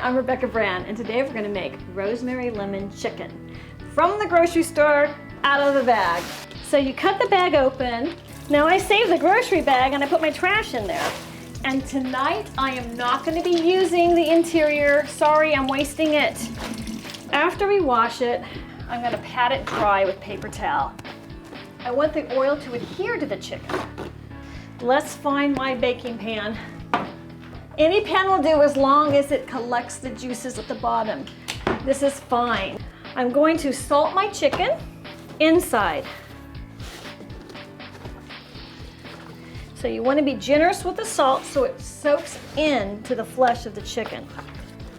I'm Rebecca Brand, and today we're going to make rosemary lemon chicken from the grocery store out of the bag. So you cut the bag open. Now I saved the grocery bag and I put my trash in there. And tonight I am not going to be using the interior. Sorry, I'm wasting it. After we wash it, I'm going to pat it dry with paper towel. I want the oil to adhere to the chicken. Let's find my baking pan. Any pan will do as long as it collects the juices at the bottom. This is fine. I'm going to salt my chicken inside. So you want to be generous with the salt so it soaks into the flesh of the chicken.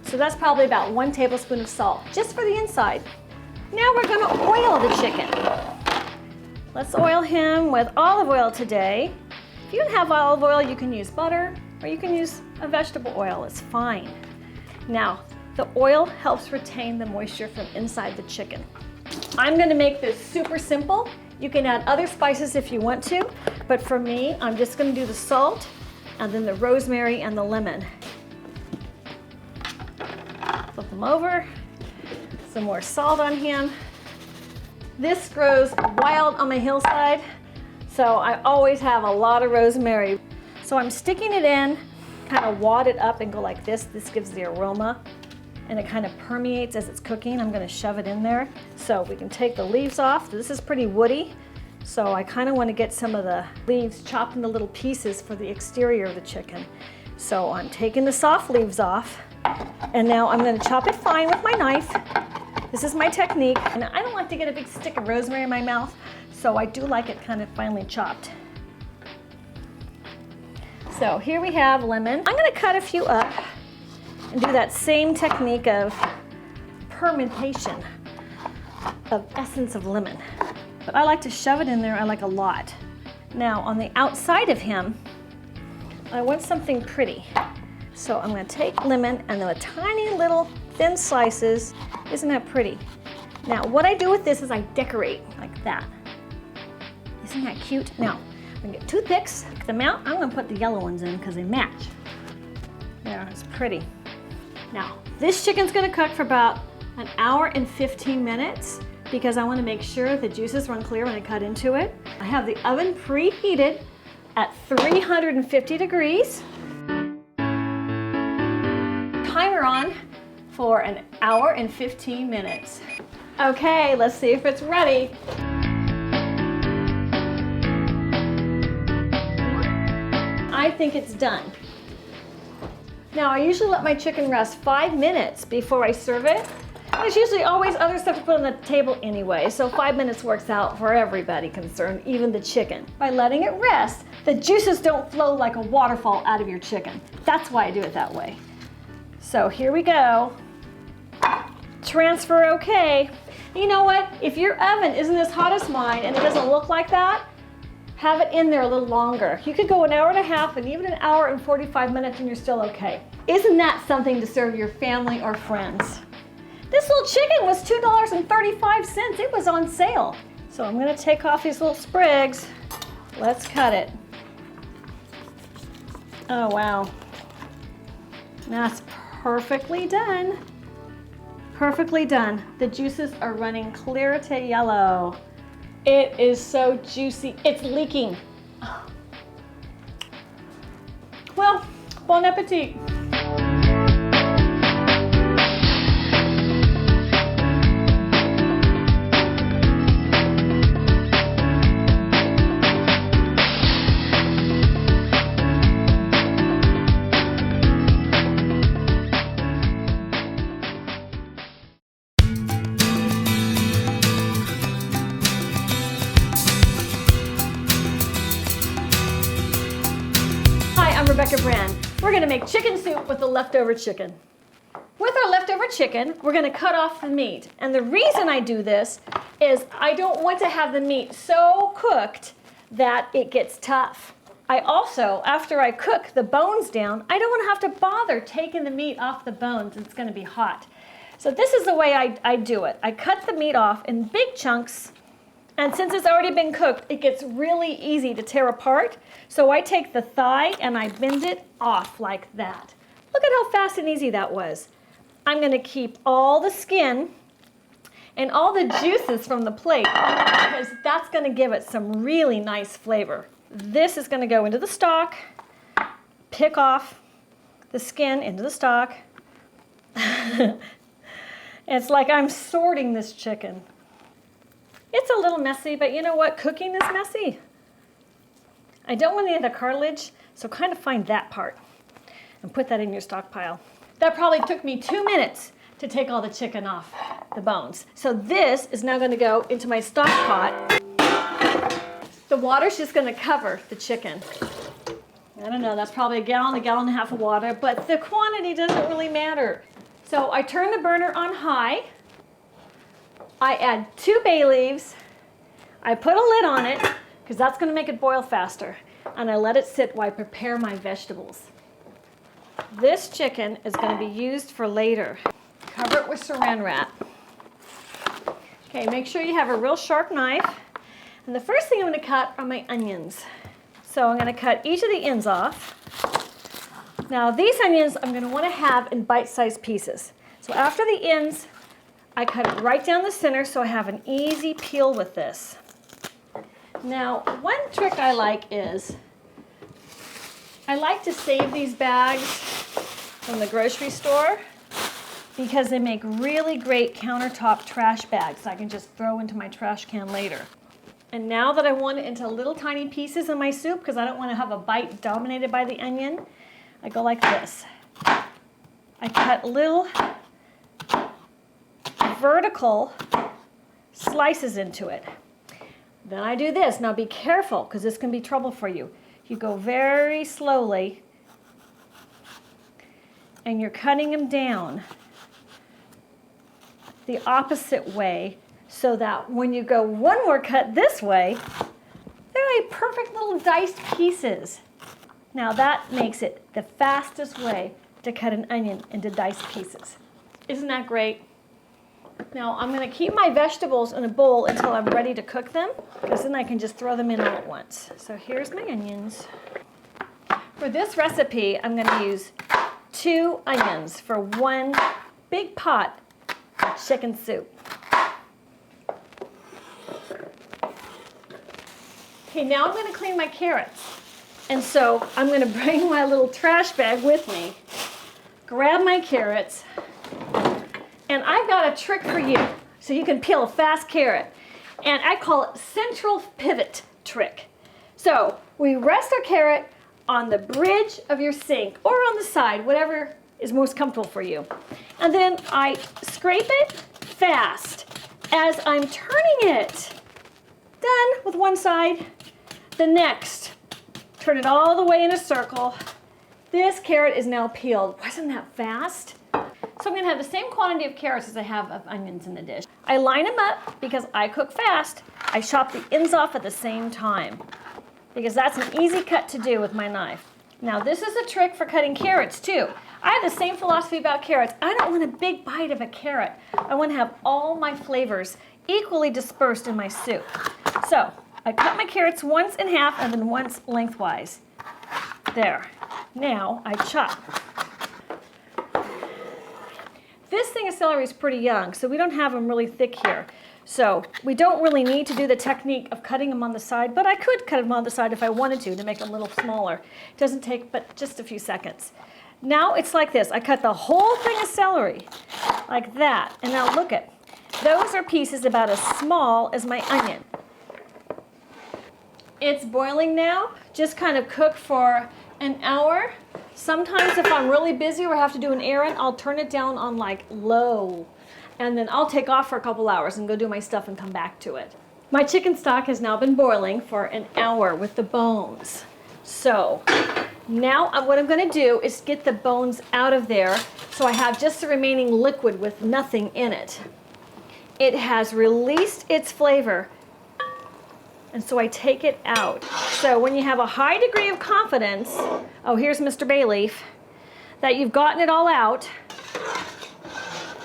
So that's probably about 1 tablespoon of salt, just for the inside. Now we're going to oil the chicken. Let's oil him with olive oil today. If you don't have olive oil, you can use butter, or you can use a vegetable oil, it's fine. Now, the oil helps retain the moisture from inside the chicken. I'm gonna make this super simple. You can add other spices if you want to, but for me, I'm just gonna do the salt and then the rosemary and the lemon. Flip them over, some more salt on him. This grows wild on my hillside, so I always have a lot of rosemary. So I'm sticking it in, kind of wad it up and go like this. This gives the aroma and it kind of permeates as it's cooking. I'm going to shove it in there. So we can take the leaves off. This is pretty woody, so I kind of want to get some of the leaves chopped into little pieces for the exterior of the chicken. So I'm taking the soft leaves off, and now I'm going to chop it fine with my knife. This is my technique, and I don't like to get a big stick of rosemary in my mouth, so I do like it kind of finely chopped. So here we have lemon. I'm going to cut a few up and do that same technique of fermentation of essence of lemon. But I like to shove it in there, I like a lot. Now on the outside of him, I want something pretty. So I'm going to take lemon and then tiny little thin slices. Isn't that pretty? Now what I do with this is I decorate like that. Isn't that cute? Now, I'm gonna get toothpicks, pick them out. I'm gonna put the yellow ones in because they match. There, it's pretty. Now, this chicken's gonna cook for about 1 hour and 15 minutes because I wanna make sure the juices run clear when I cut into it. I have the oven preheated at 350 degrees. Timer on for 1 hour and 15 minutes. Okay, let's see if it's ready. I think it's done. Now I usually let my chicken rest 5 minutes before I serve it. There's usually always other stuff to put on the table anyway, so 5 minutes works out for everybody concerned, even the chicken. By letting it rest, the juices don't flow like a waterfall out of your chicken. That's why I do it that way. So here we go. Transfer okay. You know what? If your oven isn't as hot as mine and it doesn't look like that, have it in there a little longer. You could go 1 hour and a half and even 1 hour and 45 minutes and you're still okay. Isn't that something to serve your family or friends? This little chicken was $2.35. It was on sale. So I'm gonna take off these little sprigs. Let's cut it. Oh wow. That's perfectly done. Perfectly done. The juices are running clear to yellow. It is so juicy, it's leaking. Well, bon appetit. Rebecca Brand. We're gonna make chicken soup with the leftover chicken. With our leftover chicken, we're gonna cut off the meat. And the reason I do this is I don't want to have the meat so cooked that it gets tough. I also, after I cook the bones down, I don't wanna have to bother taking the meat off the bones. It's gonna be hot. So this is the way I do it. I cut the meat off in big chunks, and since it's already been cooked, it gets really easy to tear apart. So I take the thigh and I bend it off like that. Look at how fast and easy that was. I'm going to keep all the skin and all the juices from the plate because that's going to give it some really nice flavor. This is going to go into the stock. Pick off the skin into the stock. It's like I'm sorting this chicken. It's a little messy, but you know what? Cooking is messy. I don't want any of the cartilage, so kind of find that part and put that in your stockpile. That probably took me 2 minutes to take all the chicken off the bones. So this is now going to go into my stock pot. The water's just going to cover the chicken. I don't know, that's probably a gallon and a half of water, but the quantity doesn't really matter. So I turn the burner on high. I add 2 bay leaves. I put a lid on it because that's going to make it boil faster. And I let it sit while I prepare my vegetables. This chicken is going to be used for later. Cover it with saran wrap. Okay, make sure you have a real sharp knife. And the first thing I'm going to cut are my onions. So I'm going to cut each of the ends off. Now these onions I'm going to want to have in bite-sized pieces. So after the ends, I cut it right down the center so I have an easy peel with this. Now one trick I like is, I like to save these bags from the grocery store because they make really great countertop trash bags I can just throw into my trash can later. And now that I want it into little tiny pieces in my soup because I don't want to have a bite dominated by the onion, I go like this. I cut little vertical slices into it. Then I do this. Now be careful because this can be trouble for you. You go very slowly and you're cutting them down the opposite way so that when you go one more cut this way, they're like perfect little diced pieces. Now that makes it the fastest way to cut an onion into diced pieces. Isn't that great? Now I'm going to keep my vegetables in a bowl until I'm ready to cook them, because then I can just throw them in all at once. So here's my onions. For this recipe, I'm going to use 2 onions for 1 big pot of chicken soup. Okay, now I'm going to clean my carrots. And so I'm going to bring my little trash bag with me, grab my carrots, and I've got a trick for you so you can peel a fast carrot. And I call it central pivot trick. So we rest our carrot on the bridge of your sink or on the side, whatever is most comfortable for you. And then I scrape it fast as I'm turning it. Done with one side. The next. Turn it all the way in a circle. This carrot is now peeled. Wasn't that fast? So I'm going to have the same quantity of carrots as I have of onions in the dish. I line them up because I cook fast. I chop the ends off at the same time because that's an easy cut to do with my knife. Now this is a trick for cutting carrots too. I have the same philosophy about carrots. I don't want a big bite of a carrot. I want to have all my flavors equally dispersed in my soup. So I cut my carrots once in half and then once lengthwise. There. Now I chop. This thing of celery is pretty young, so we don't have them really thick here. So we don't really need to do the technique of cutting them on the side, but I could cut them on the side if I wanted to make them a little smaller. It doesn't take but just a few seconds. Now it's like this. I cut the whole thing of celery like that. And now look at, those are pieces about as small as my onion. It's boiling now. Just kind of cook for an hour. Sometimes if I'm really busy or have to do an errand, I'll turn it down on like low. And then I'll take off for a couple hours and go do my stuff and come back to it. My chicken stock has now been boiling for an hour with the bones. So now what I'm going to do is get the bones out of there so I have just the remaining liquid with nothing in it. It has released its flavor, and so I take it out. So when you have a high degree of confidence, oh, here's Mr. Bay Leaf, that you've gotten it all out,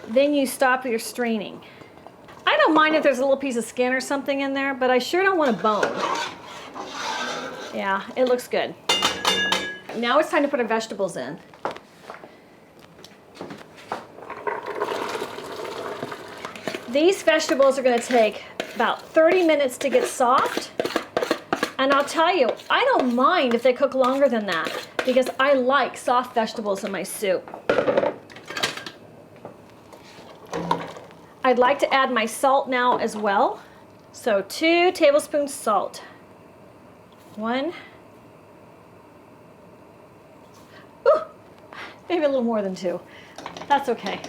then you stop your straining. I don't mind if there's a little piece of skin or something in there, but I sure don't want a bone. Yeah, it looks good. Now it's time to put our vegetables in. These vegetables are going to take about 30 minutes to get soft. And I'll tell you, I don't mind if they cook longer than that because I like soft vegetables in my soup. I'd like to add my salt now as well. So 2 tablespoons salt. 1. Ooh, maybe a little more than 2. That's okay.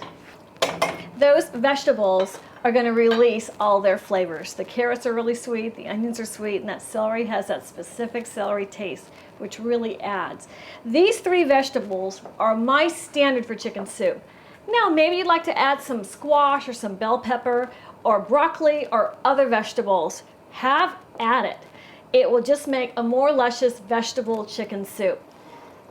Those vegetables are going to release all their flavors. The carrots are really sweet, the onions are sweet, and that celery has that specific celery taste, which really adds. These 3 vegetables are my standard for chicken soup. Now, maybe you'd like to add some squash or some bell pepper or broccoli or other vegetables. Have at it. It will just make a more luscious vegetable chicken soup.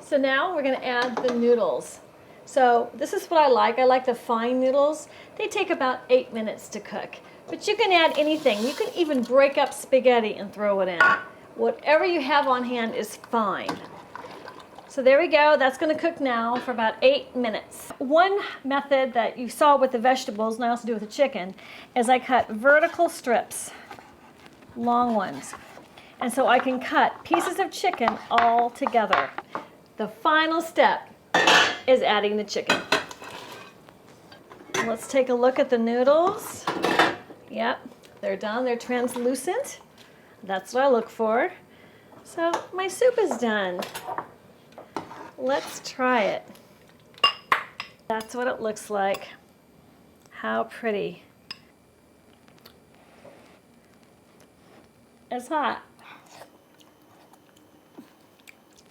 So now we're going to add the noodles. So this is what I like. I like the fine noodles. They take about 8 minutes to cook. But you can add anything. You can even break up spaghetti and throw it in. Whatever you have on hand is fine. So there we go. That's going to cook now for about 8 minutes. One method that you saw with the vegetables, and I also do with the chicken, is I cut vertical strips, long ones. And so I can cut pieces of chicken all together. The final step is adding the chicken. Let's take a look at the noodles. Yep, they're done. They're translucent. That's what I look for. So my soup is done. Let's try it. That's what it looks like. How pretty. It's hot.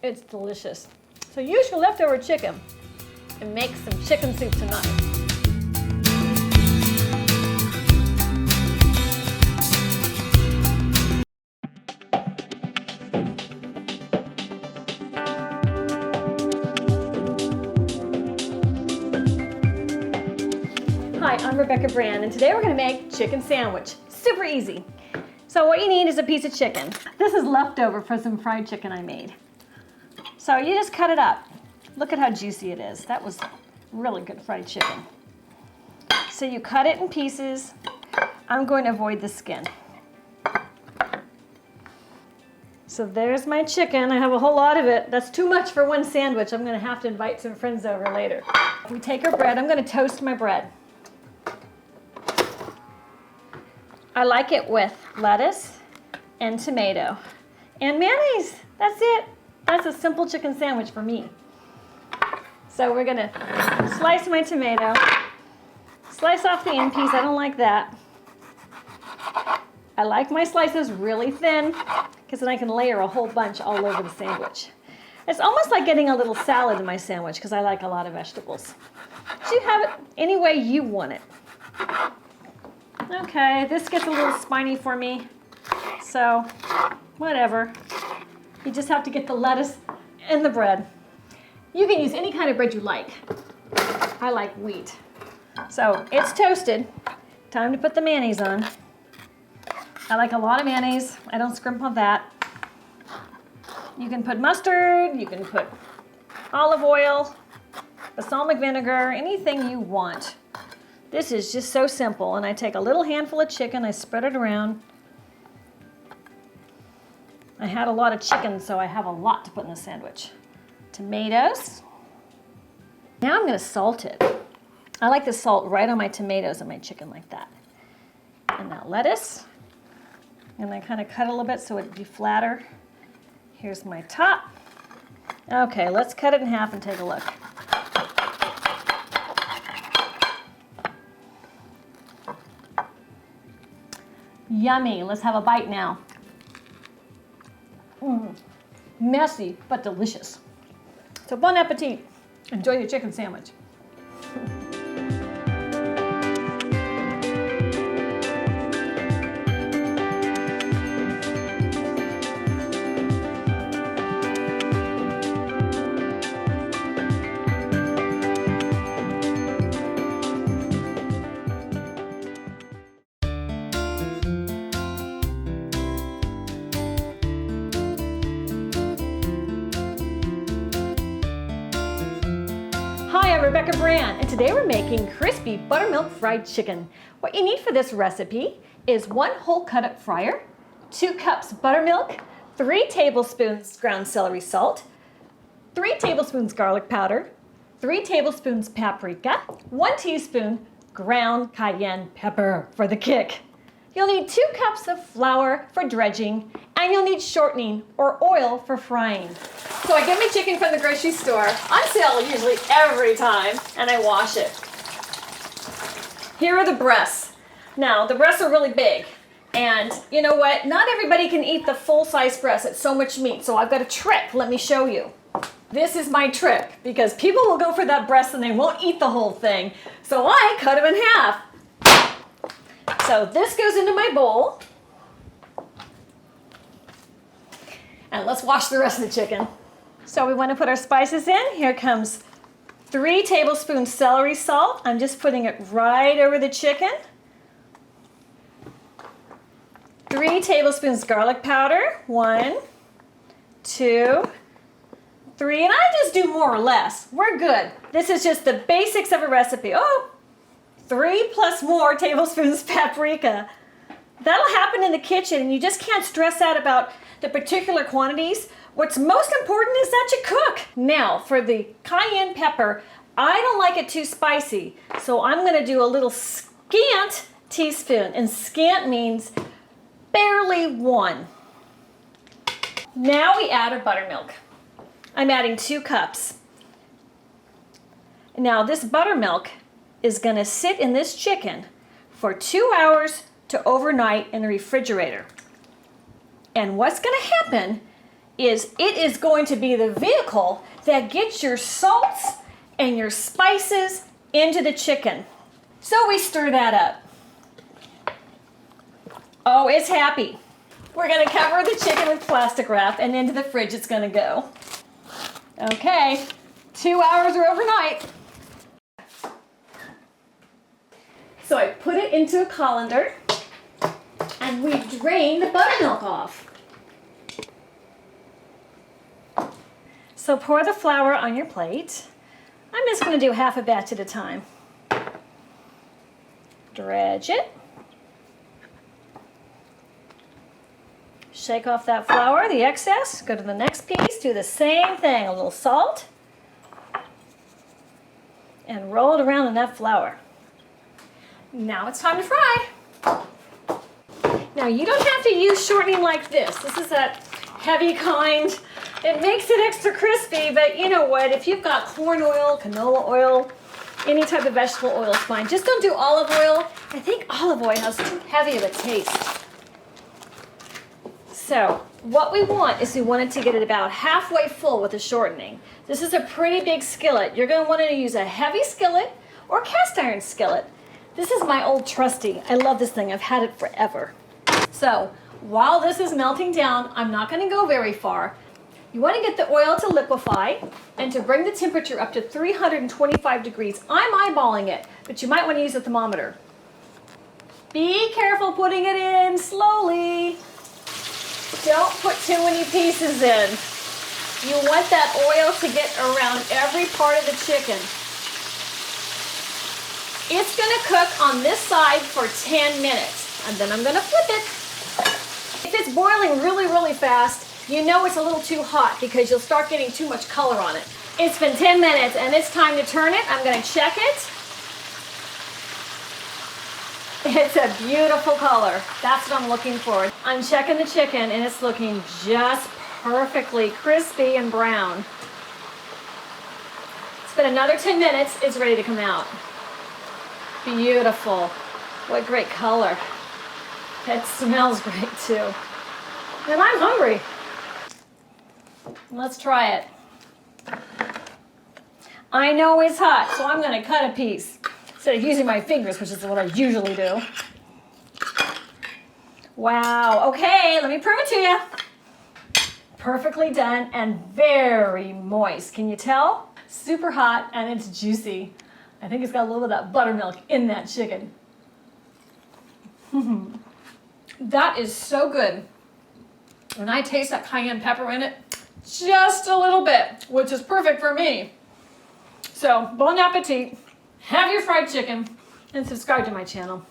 It's delicious. So use your leftover chicken and make some chicken soup tonight. Hi, I'm Rebecca Brand, and today we're going to make chicken sandwich. Super easy. So what you need is a piece of chicken. This is leftover from some fried chicken I made. So you just cut it up. Look at how juicy it is. That was really good fried chicken. So you cut it in pieces. I'm going to avoid the skin. So there's my chicken. I have a whole lot of it. That's too much for one sandwich. I'm going to have to invite some friends over later. We take our bread. I'm going to toast my bread. I like it with lettuce and tomato and mayonnaise. That's it. That's a simple chicken sandwich for me. So we're gonna slice my tomato, slice off the end piece. I don't like that. I like my slices really thin because then I can layer a whole bunch all over the sandwich. It's almost like getting a little salad in my sandwich because I like a lot of vegetables. So you have it any way you want it. Okay, this gets a little spiny for me, so whatever. You just have to get the lettuce and the bread. You can use any kind of bread you like. I like wheat. So it's toasted. Time to put the mayonnaise on. I like a lot of mayonnaise. I don't scrimp on that. You can put mustard, you can put olive oil, balsamic vinegar, anything you want. This is just so simple, and I take a little handful of chicken, I spread it around. I had a lot of chicken, so I have a lot to put in the sandwich. Tomatoes. Now I'm going to salt it. I like the salt right on my tomatoes and my chicken like that. And now lettuce. And I kind of cut a little bit so it'd be flatter. Here's my top. Okay, let's cut it in half and take a look. Yummy. Let's have a bite now. Messy, but delicious. So bon appetit. Enjoy your chicken sandwich. Rebecca Brand, and today we're making crispy buttermilk fried chicken. What you need for this recipe is 1 whole cut up fryer, 2 cups buttermilk, 3 tablespoons ground celery salt, 3 tablespoons garlic powder, 3 tablespoons paprika, 1 teaspoon ground cayenne pepper for the kick. You'll need 2 cups of flour for dredging, and you'll need shortening or oil for frying. So I get my chicken from the grocery store, on sale usually every time, and I wash it. Here are the breasts. Now, the breasts are really big, and you know what? Not everybody can eat the full-size breast. It's so much meat, so I've got a trick. Let me show you. This is my trick, because people will go for that breast and they won't eat the whole thing. So I cut them in half. So this goes into my bowl. And let's wash the rest of the chicken. So we want to put our spices in. Here comes 3 tablespoons celery salt. I'm just putting it right over the chicken. 3 tablespoons garlic powder. 1, 2, 3, and I just do more or less. We're good. This is just the basics of a recipe. Oh, 3 plus more tablespoons paprika. That'll happen in the kitchen, and you just can't stress out about the particular quantities. What's most important is that you cook. Now, for the cayenne pepper, I don't like it too spicy, so I'm gonna do a little scant teaspoon, and scant means barely 1. Now we add our buttermilk. I'm adding 2 cups. Now this buttermilk is gonna sit in this chicken for 2 hours to overnight in the refrigerator. And what's gonna happen is it is going to be the vehicle that gets your salts and your spices into the chicken. So we stir that up. Oh, it's happy. We're gonna cover the chicken with plastic wrap, and into the fridge it's gonna go. Okay, 2 hours or overnight. So I put it into a colander, and we drain the buttermilk off. So pour the flour on your plate. I'm just going to do half a batch at a time. Dredge it. Shake off that flour, the excess. Go to the next piece, do the same thing. A little salt. And roll it around in that flour. Now it's time to fry. Now you don't have to use shortening like this. This is that heavy kind. It makes it extra crispy, but you know what? If you've got corn oil, canola oil, any type of vegetable oil is fine. Just don't do olive oil. I think olive oil has too heavy of a taste. So what we want is we want it to get it about halfway full with the shortening. This is a pretty big skillet. You're going to want to use a heavy skillet or cast iron skillet. This is my old trusty. I love this thing. I've had it forever. So while this is melting down, I'm not going to go very far. You want to get the oil to liquefy and to bring the temperature up to 325 degrees. I'm eyeballing it, but you might want to use a thermometer. Be careful putting it in slowly. Don't put too many pieces in. You want that oil to get around every part of the chicken. It's going to cook on this side for 10 minutes, and then I'm going to flip it. If it's boiling really, really fast, you know it's a little too hot because you'll start getting too much color on it. It's been 10 minutes, and it's time to turn it. I'm going to check it. It's a beautiful color. That's what I'm looking for. I'm checking the chicken, and it's looking just perfectly crispy and brown. It's been another 10 minutes. It's ready to come out. Beautiful. What great color. It smells great too. And I'm hungry. Let's try it. I know it's hot, so I'm going to cut a piece instead of using my fingers, which is what I usually do. Wow. Okay, let me prove it to you. Perfectly done and very moist. Can you tell? Super hot and it's juicy. I think it's got a little bit of that buttermilk in that chicken. That is so good. And I taste that cayenne pepper in it just a little bit, which is perfect for me. So, bon appetit. Have your fried chicken and subscribe to my channel.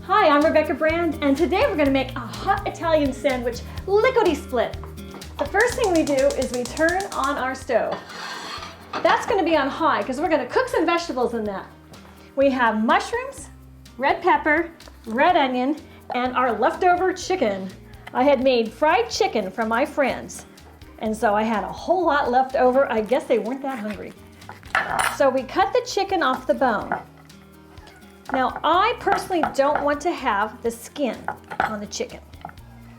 Hi, I'm Rebecca Brand, and today we're going to make a hot Italian sandwich lickety split. The first thing we do is we turn on our stove. That's going to be on high because we're going to cook some vegetables in that. We have mushrooms, red pepper, red onion, and our leftover chicken. I had made fried chicken from my friends, and so I had a whole lot left over. I guess they weren't that hungry. So we cut the chicken off the bone. Now, I personally don't want to have the skin on the chicken,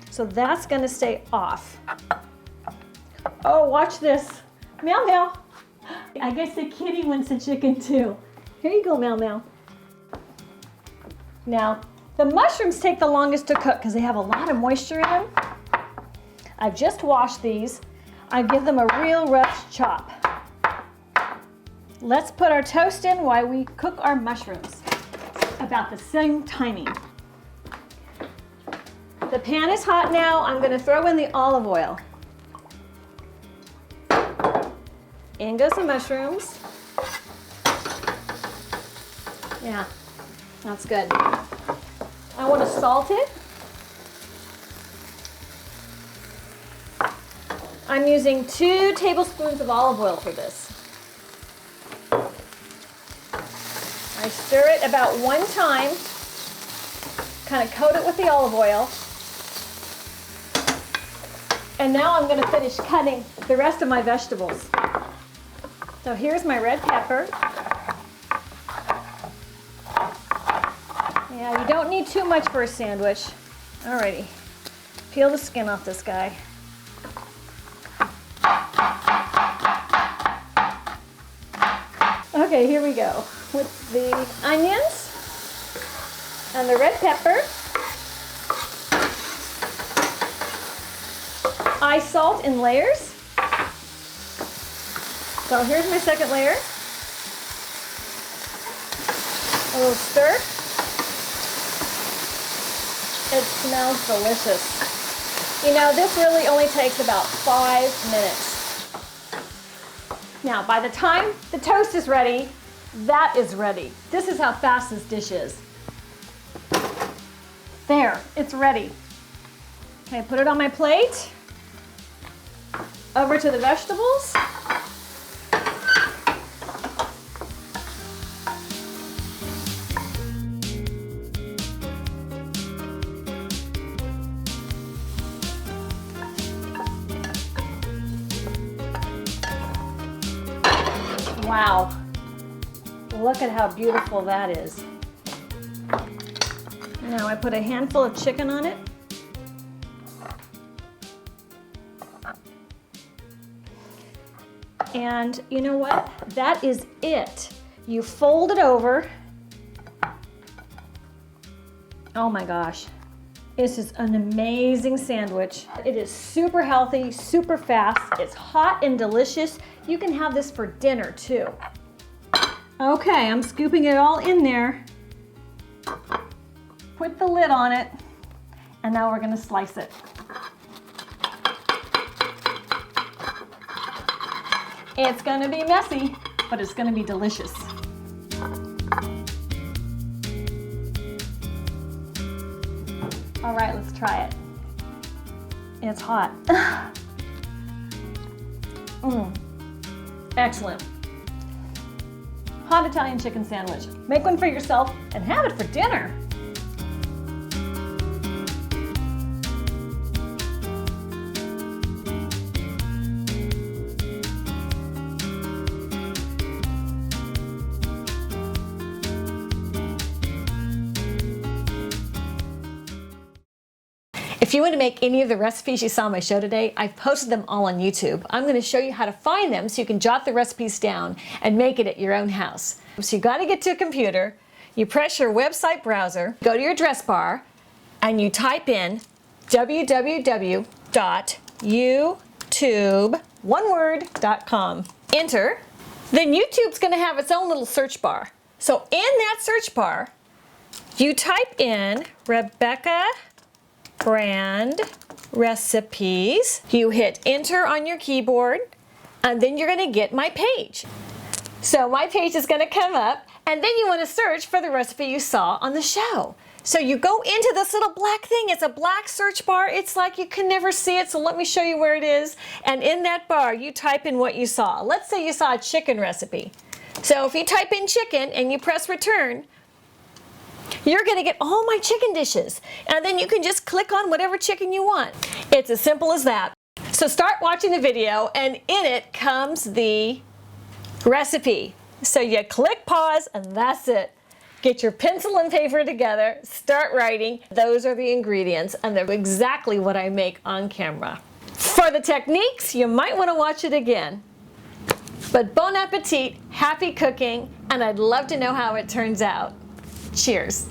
so that's going to stay off. Oh, watch this. Meow, meow. I guess the kitty wants the chicken too. Here you go, meow, meow. Now, the mushrooms take the longest to cook because they have a lot of moisture in them. I've just washed these. I give them a real rough chop. Let's put our toast in while we cook our mushrooms. About the same timing. The pan is hot now. I'm going to throw in the olive oil. In goes the mushrooms. Yeah, that's good. I want to salt it. I'm using 2 tablespoons of olive oil for this. I stir it about 1 time, kind of coat it with the olive oil, and now I'm going to finish cutting the rest of my vegetables. So here's my red pepper. Yeah, you don't need too much for a sandwich. Alrighty, peel the skin off this guy. Okay, here we go. With the onions and the red pepper. I salt in layers. So here's my second layer. A little stir. It smells delicious. You know, this really only takes about 5 minutes. Now, by the time the toast is ready, that is ready. This is how fast this dish is. There, it's ready. Okay, put it on my plate. Over to the vegetables. Wow. Look at how beautiful that is. Now I put a handful of chicken on it. And you know what? That is it. You fold it over. Oh my gosh. This is an amazing sandwich. It is super healthy, super fast. It's hot and delicious. You can have this for dinner too. Okay, I'm scooping it all in there. Put the lid on it, and now we're gonna slice it. It's gonna be messy, but it's gonna be delicious. All right, let's try it. It's hot. Excellent. Hot Italian chicken sandwich. Make one for yourself and have it for dinner. If you want to make any of the recipes you saw on my show today, I've posted them all on YouTube. I'm going to show you how to find them so you can jot the recipes down and make it at your own house. So you got to get to a computer, you press your website browser, go to your address bar, and you type in www.youtube.com. Enter. Then YouTube's going to have its own little search bar. So in that search bar, you type in Rebecca Brand Recipes. You hit enter on your keyboard, and then you're going to get my page. So my page is going to come up, and then you want to search for the recipe you saw on the show. So you go into this little black thing. It's a black search bar. It's like you can never see it, so let me show you where it is. And in that bar, you type in what you saw. Let's say you saw a chicken recipe. So if you type in chicken and you press return, you're going to get all my chicken dishes. And then you can just click on whatever chicken you want. It's as simple as that. So start watching the video, and in it comes the recipe. So you click pause, and that's it. Get your pencil and paper together, start writing. Those are the ingredients, and they're exactly what I make on camera. For the techniques, you might want to watch it again. But bon appetit, happy cooking, and I'd love to know how it turns out. Cheers.